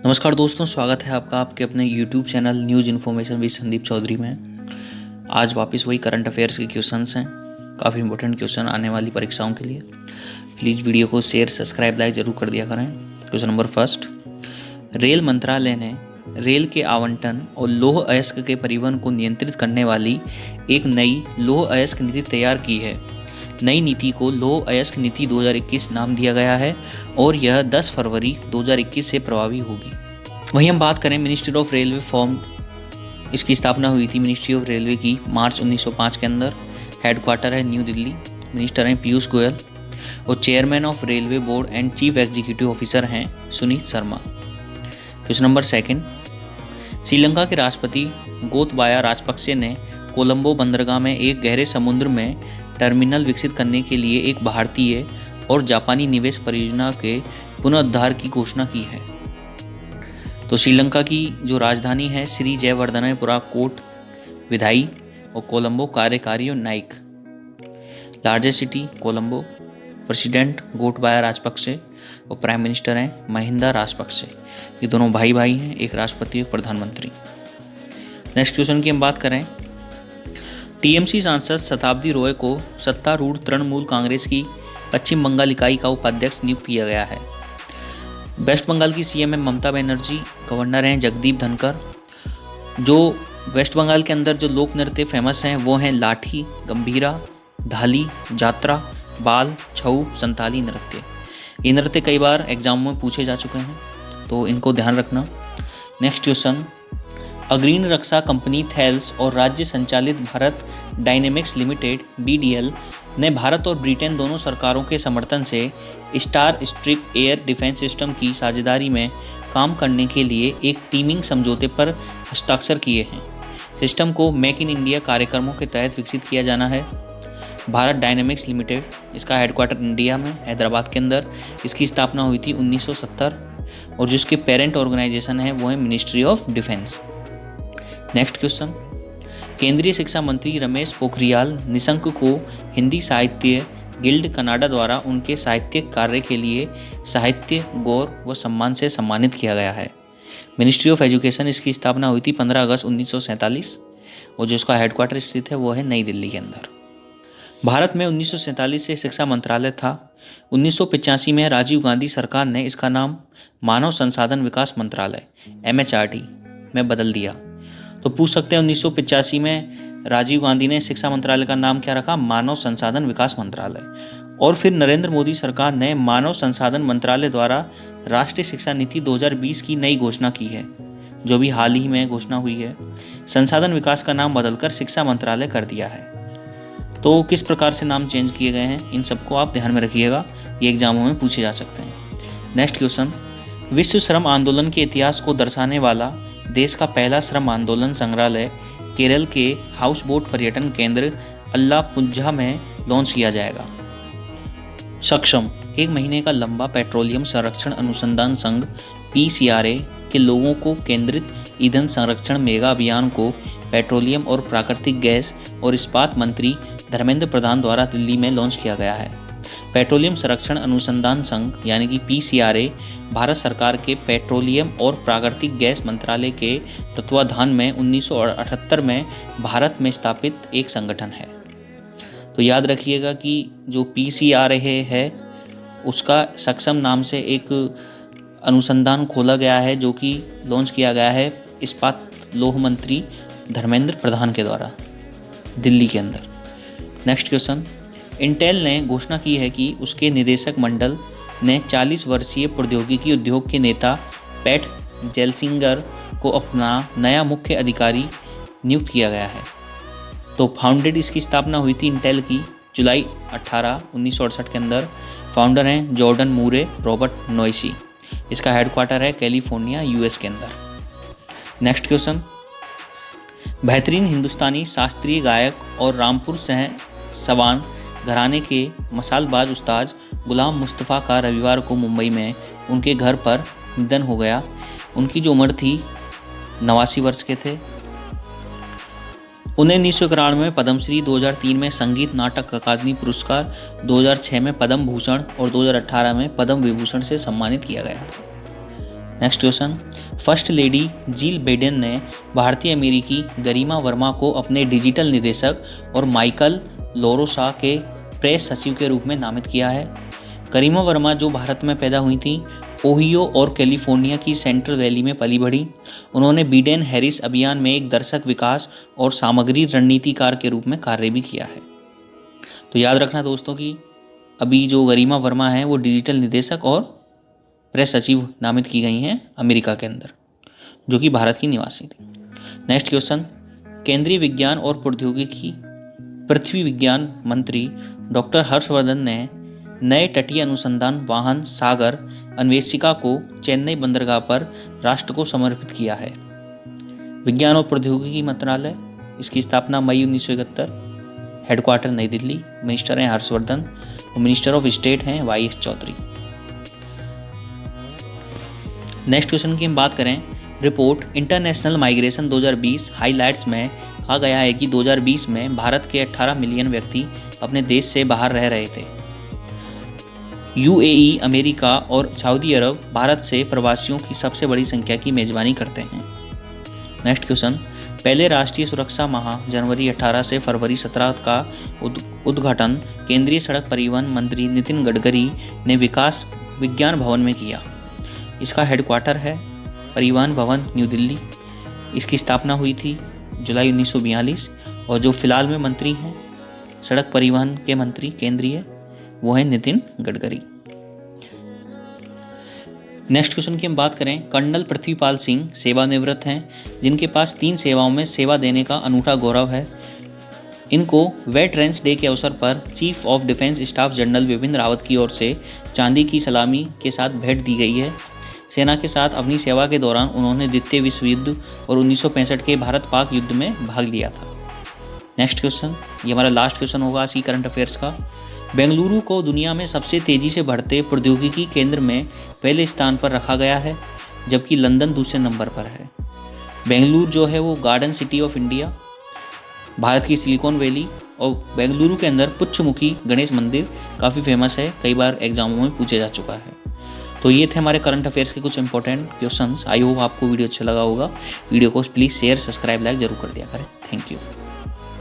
नमस्कार दोस्तों, स्वागत है आपका आपके अपने YouTube channel news information with Sandeep Chaudhary में। आज वापस वही करंट अफेयर्स के क्वेश्चंस हैं। काफ़ी इंपॉर्टेंट क्वेश्चन आने वाली परीक्षाओं के लिए। प्लीज़ वीडियो को शेयर, सब्सक्राइब, लाइक जरूर कर दिया करें। क्वेश्चन नंबर फर्स्ट, रेल मंत्रालय ने रेल के आवंटन और लौह अयस्क के परिवहन को नियंत्रित करने वाली एक नई लौह अयस्क नीति तैयार की है। नई नीति को लौह अयस्क नीति 2021 नाम दिया गया है और यह 10 फरवरी 2021 से प्रभावी होगी। वहीं हम बात करें मिनिस्ट्री ऑफ रेलवे फॉर्म, इसकी स्थापना हुई थी मिनिस्ट्री ऑफ रेलवे की मार्च 1905 के अंदर। हेडक्वार्टर है न्यू दिल्ली। मिनिस्टर हैं पीयूष गोयल और chairman of railway board and chief executive officer हैं Suneet Sharma. Question number second, Sri Lanka के राष्ट्रपति गोतबाया राजपक्षे ने कोलंबो बंदरगाह में एक गहरे समुद्र में टर्मिनल विकसित करने के लिए एक भारतीय और जापानी निवेश परियोजना के पुनरुद्धार की घोषणा की है। तो श्रीलंका की जो राजधानी है श्री जयवर्धनेपुरा कोट विधायी और कोलंबो कार्यकारी और न्यायिक। Largest city Colombo. President Gotabaya Rajapaksa और प्राइम मिनिस्टर हैं महिंदा राजपक्षे। ये दोनों भाई भाई हैं, एक राष्ट्रपति और प्रधानमंत्री। नेक्स्ट क्वेश्चन की हम बात करें, टीएमसी सांसद शताब्दी रॉय को सत्तारूढ़ तृणमूल कांग्रेस की पश्चिम बंगाल इकाई का उपाध्यक्ष नियुक्त किया गया है। वेस्ट बंगाल की सीएम है ममता बनर्जी, गवर्नर हैं जगदीप धनखड़। जो वेस्ट बंगाल के अंदर जो लोक नृत्य फेमस हैं वो हैं लाठी, गंभीरा, धाली, जात्रा, बाल, छऊ, संताली नृत्य। ये नृत्य कई बार एग्जामों में पूछे जा चुके हैं, तो इनको ध्यान रखना। नेक्स्ट क्वेश्चन, अग्रणी रक्षा कंपनी थेल्स और राज्य संचालित भारत डायनेमिक्स लिमिटेड BDL ने भारत और ब्रिटेन दोनों सरकारों के समर्थन से Starstreak air defence system की साझेदारी में काम करने के लिए एक टीमिंग समझौते पर हस्ताक्षर किए हैं। सिस्टम को मेक इन इंडिया कार्यक्रमों के तहत विकसित किया जाना है। भारत डायनेमिक्स लिमिटेड, इसका हेडक्वार्टर इंडिया में हैदराबाद के अंदर। इसकी स्थापना हुई थी 1970 और जिसके पेरेंट ऑर्गेनाइजेशन है वो है ministry of defence. Next question, केंद्रीय शिक्षा मंत्री रमेश पोखरियाल निशंक को हिंदी साहित्य गिल्ड कनाडा द्वारा उनके साहित्यिक कार्य के लिए साहित्य गौरव व सम्मान से सम्मानित किया गया है। मिनिस्ट्री ऑफ एजुकेशन, इसकी स्थापना हुई थी 15 अगस्त 1947 और जो इसका हेडक्वार्टर स्थित है वो है नई दिल्ली के अंदर। भारत में 1947 से शिक्षा मंत्रालय था। 1985 में राजीव गांधी सरकार ने इसका नाम मानव संसाधन विकास मंत्रालय MHRD में बदल दिया। तो पूछ सकते हैं 1985 में राजीव गांधी ने शिक्षा मंत्रालय का नाम क्या रखा? मानव संसाधन विकास मंत्रालय। और फिर नरेंद्र मोदी सरकार ने मानव संसाधन मंत्रालय द्वारा राष्ट्रीय शिक्षा नीति 2020 की नई घोषणा की है, जो भी हाल ही में घोषणा हुई है। संसाधन विकास का नाम बदलकर शिक्षा मंत्रालय कर दिया है। तो किस प्रकार से नाम चेंज किए गए हैं, इन सबको आप ध्यान में रखिएगा, ये एग्जामों में पूछे जा सकते हैं। नेक्स्ट क्वेश्चन, विश्व श्रम आंदोलन के इतिहास को दर्शाने वाला देश का पहला श्रम आंदोलन संग्रहालय केरल के हाउस बोट पर्यटन केंद्र अल्लापुझा में लॉन्च किया जाएगा। सक्षम, 1 महीने का लंबा पेट्रोलियम संरक्षण अनुसंधान संघ PCRA के लोगों को केंद्रित ईंधन संरक्षण मेगा अभियान को पेट्रोलियम और प्राकृतिक गैस और इस्पात मंत्री धर्मेंद्र प्रधान द्वारा दिल्ली में लॉन्च किया गया है। पेट्रोलियम संरक्षण अनुसंधान संघ यानी कि PCRA भारत सरकार के पेट्रोलियम और प्राकृतिक गैस मंत्रालय के तत्वाधान में 1978 में भारत में स्थापित एक संगठन है। तो याद रखिएगा कि जो PCRA है उसका सक्षम नाम से एक अनुसंधान खोला गया है, जो कि लॉन्च किया गया है इस्पात लोह मंत्री धर्मेंद्र प्रधान के द्वारा दिल्ली के अंदर। नेक्स्ट क्वेश्चन, इंटेल ने घोषणा की है कि उसके निदेशक मंडल ने 40 वर्षीय प्रौद्योगिकी उद्योग के नेता पैट जेल्सिंगर को अपना नया मुख्य अधिकारी नियुक्त किया गया है। तो फाउंडेड, इसकी स्थापना हुई थी इंटेल की जुलाई 18, 1968 के अंदर। फाउंडर हैं जॉर्डन मूरे, रॉबर्ट नोइसी। इसका हेडक्वार्टर है कैलिफोर्निया US के अंदर। नेक्स्ट क्वेश्चन, बेहतरीन हिंदुस्तानी शास्त्रीय गायक और रामपुर सवान घराने के मसालबाज उस्ताद गुलाम मुस्तफ़ा का रविवार को मुंबई में उनके घर पर निधन हो गया। उनकी जो उम्र थी 89 वर्ष के थे। उन्हें 1991 में पद्मश्री, 2003 में संगीत नाटक अकादमी पुरस्कार, 2006 में पद्म भूषण और 2018 में पद्म विभूषण से सम्मानित किया गया था। Next question, first lady Jill Biden ने भारतीय अमेरिकी गरिमा वर्मा को अपने डिजिटल निदेशक और माइकल लोरोसा के प्रेस सचिव के रूप में नामित किया है। गरिमा वर्मा जो भारत में पैदा हुई थी, ओहियो और कैलिफोर्निया की सेंट्रल वैली में पली बढ़ी। उन्होंने बिडेन हैरिस अभियान में एक दर्शक विकास और सामग्री रणनीतिकार के रूप में कार्य भी किया है। तो याद रखना दोस्तों कि अभी जो गरिमा वर्मा है वो डिजिटल निदेशक और प्रेस सचिव नामित की गई हैं अमेरिका के अंदर, जो कि भारत की निवासी थी। नेक्स्ट क्वेश्चन, केंद्रीय विज्ञान और प्रौद्योगिकी पृथ्वी विज्ञान मंत्री डॉक्टर हर्षवर्धन ने नए तटीय अनुसंधान वाहन सागर अन्वेषिका को चेन्नई बंदरगाह पर राष्ट्र को समर्पित किया है। विज्ञान और प्रौद्योगिकी मंत्रालय, इसकी स्थापना मई 1971, हेडक्वार्टर नई दिल्ली, मिनिस्टर हैं हर्षवर्धन, मिनिस्टर ऑफ स्टेट हैं वाई.एस. चौधरी। नेक्स्ट क्वेश्चन की हम बात करें, रिपोर्ट इंटरनेशनल माइग्रेशन 2020 हाइलाइट्स में कहा गया है कि 2020 में भारत के 18 मिलियन व्यक्ति अपने देश से बाहर रह रहे थे। यूएई, अमेरिका और सऊदी अरब भारत से प्रवासियों की सबसे बड़ी संख्या की मेजबानी करते हैं। नेक्स्ट क्वेश्चन, पहले राष्ट्रीय सुरक्षा माह जनवरी 18 से फरवरी 17 का उद्घाटन केंद्रीय सड़क परिवहन मंत्री नितिन गडकरी ने विकास विज्ञान भवन में किया। इसका हेडक्वार्टर है परिवहन भवन न्यू दिल्ली। इसकी स्थापना हुई थी जुलाई 1942 और जो फिलहाल में मंत्री हैं सड़क परिवहन के मंत्री केंद्रीय, वो है नितिन गडकरी। नेक्स्ट क्वेश्चन की हम बात करें, कर्नल पृथ्वीपाल सिंह सेवानिवृत्त हैं, जिनके पास 3 सेवाओं में सेवा देने का अनूठा गौरव है। इनको वेटरन्स डे के अवसर पर chief of defence staff general Vipin Rawat की ओर से चांदी की सलामी के साथ भेंट दी गई है। सेना के साथ अपनी सेवा के दौरान उन्होंने द्वितीय विश्व युद्ध और 1965 के भारत पाक युद्ध में भाग लिया था। नेक्स्ट क्वेश्चन, ये हमारा लास्ट क्वेश्चन होगा आज की करंट अफेयर्स का। बेंगलुरु को दुनिया में सबसे तेज़ी से बढ़ते प्रौद्योगिकी केंद्र में पहले स्थान पर रखा गया है, जबकि लंदन दूसरे नंबर पर है। बेंगलुरु जो है वो garden city of India, Bharat की सिलिकॉन वैली, और बेंगलुरु के अंदर पुच्छमुखी गणेश मंदिर काफ़ी फेमस है, कई बार एग्जामों में पूछे जा चुका है। तो ये थे हमारे करंट अफेयर्स के कुछ इंपॉर्टेंट क्वेश्चंस। आई होप आपको वीडियो अच्छा लगा होगा। वीडियो को प्लीज़ शेयर, सब्सक्राइब, लाइक जरूर कर दिया करें। Thank you.